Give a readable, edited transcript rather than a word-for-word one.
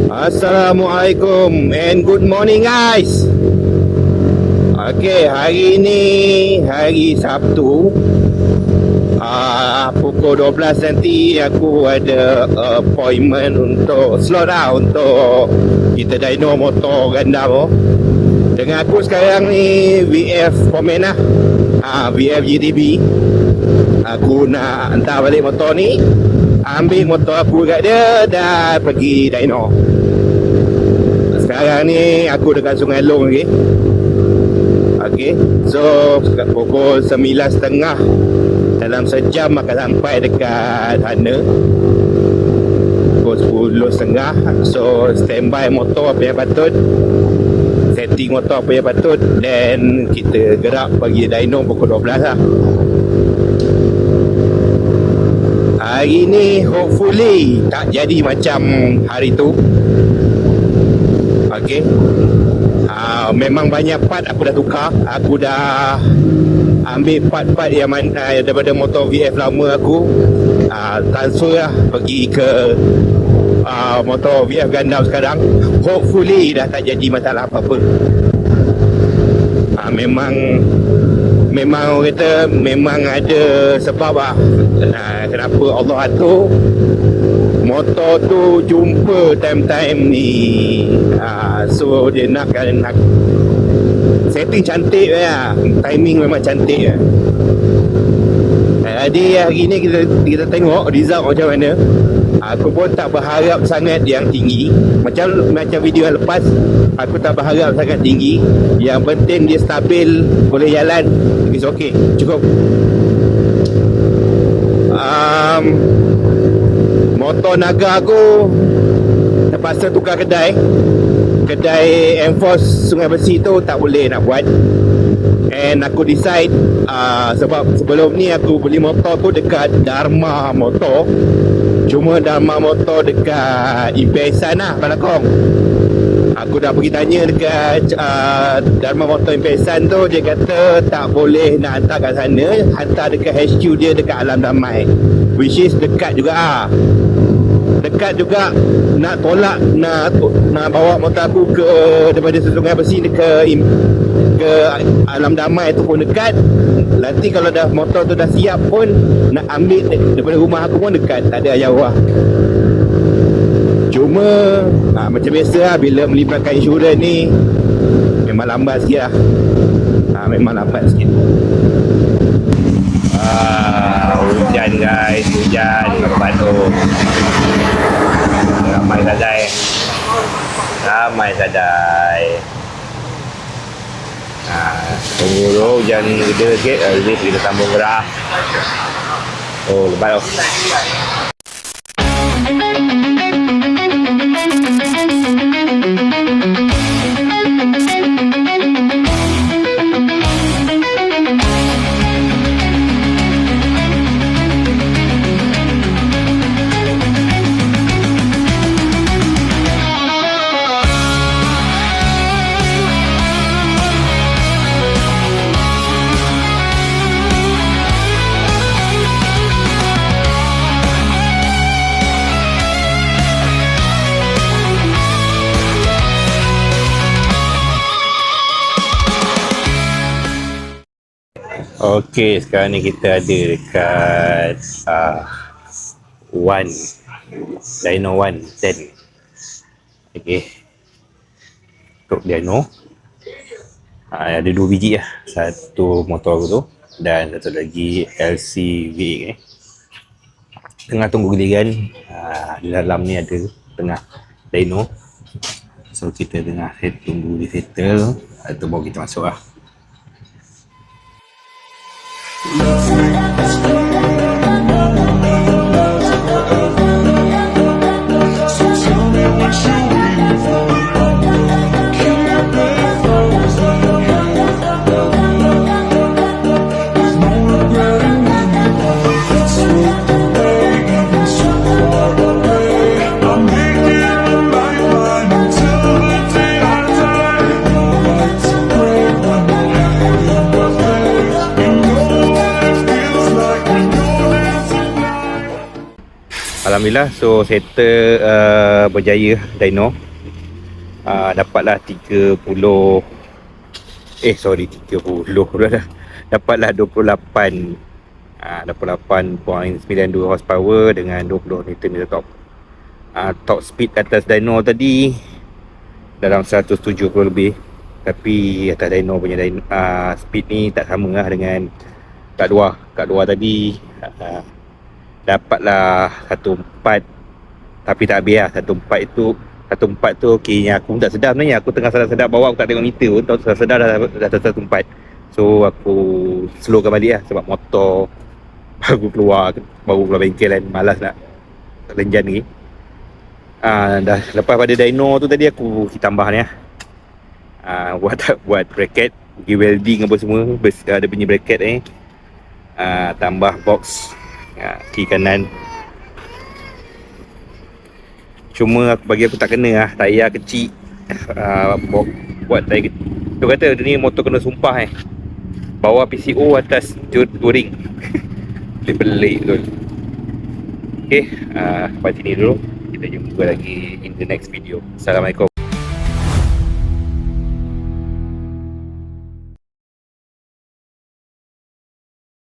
Assalamualaikum and good morning guys. Okay, hari ni hari Sabtu, pukul 12 nanti aku ada appointment untuk slot untuk kita dyno motor gandam. Dengan aku sekarang ni VF Pomen lah, VF GTB. Aku nak hantar balik motor ni, ambil motor aku kat dia dan pergi dyno. Sekarang ni aku dekat Sungai Long lagi. Okay, so pukul 9.30, dalam sejam akan sampai dekat sana. Pukul 10.30. So standby motor apa yang patut, setting motor apa yang patut, dan kita gerak pergi dyno pukul 12 lah. Hari ni hopefully tak jadi macam hari tu. Okay, memang banyak part aku dah tukar. Aku dah ambil part-part yang mana daripada motor VF lama aku, transfer lah pergi ke motor VF Gundam sekarang. Hopefully dah tak jadi masalah apa-apa. Memang orang kata memang ada sebab lah, kenapa Allah atur motor tu jumpa time-time ni. So dia nak setting cantik lah, timing memang cantik lah. Jadi hari ni kita tengok result macam mana. Aku pun tak berharap sangat yang tinggi, macam video yang lepas. Aku tak berharap sangat tinggi. Yang penting dia stabil, boleh jalan, it's okay, cukup. Motor Naga aku terpaksa tukar kedai Enforce Sungai Besi tu tak boleh nak buat. And aku decide, sebab sebelum ni aku beli motor tu dekat Dharma Motor. Cuma Dharma Motor dekat Impesan lah, Balakong. Aku dah pergi tanya dekat Dharma Motor Impesan tu, dia kata tak boleh nak hantar kat sana, hantar dekat HQ dia dekat Alam Damai, which is dekat juga. Dekat juga. Nak tolak, nak bawa motor aku ke daripada Sungai Besi ke Alam Damai tu pun dekat. Nanti kalau dah motor tu dah siap pun, nak ambil daripada rumah aku pun dekat, tak ada jauh lah. Cuma macam biasa lah, bila melibatkan insurans ni memang lambat sikit lah. Memang lambat sikit. Hujan guys, hujan lepas tu ramai sadai. Tunggu dulu hujan gede sikit, habis kita sambung gerak. Oh, lepas tu okey, sekarang ni kita ada dekat dyno 110. Okey, untuk dyno ada 2 biji lah. Satu motor aku tu dan satu lagi LCV ni. Tengah tunggu giliran. Di dalam ni ada tengah dyno. So kita tengah tunggu dia settle, atau baru kita masuk lah. Alhamdulillah. So settle berjaya dyno. Dapatlah 30 dah. Dapatlah 28.92 horsepower dengan 20 Nm top. Top speed atas dyno tadi dalam 170 lebih. Tapi atas dyno punya speed ni tak sama lah dengan kat luar tadi. Dapatlah 14, tapi tak habis lah. 14 tu okay, aku pun tak sedar sebenarnya. Aku tengah sedar bawa, aku tak tengok meter pun, tahu sedar dah 14. So aku slowkan balik lah sebab motor baru keluar bengkel kan, malas nak lenjan lagi. Dah lepas pada dyno tu tadi aku tambah ni lah. Buat bracket, pergi welding apa semua, ada bunyi bracket ni. Tambah box kiri kanan. Cuma bagi aku tak kena lah, tayar kecil. Buat tayar kecil, dia kata ni motor kena sumpah bawah PCO, atas touring. Pelik tu. Okay, sampai sini dulu. Kita jumpa lagi in the next video. Assalamualaikum.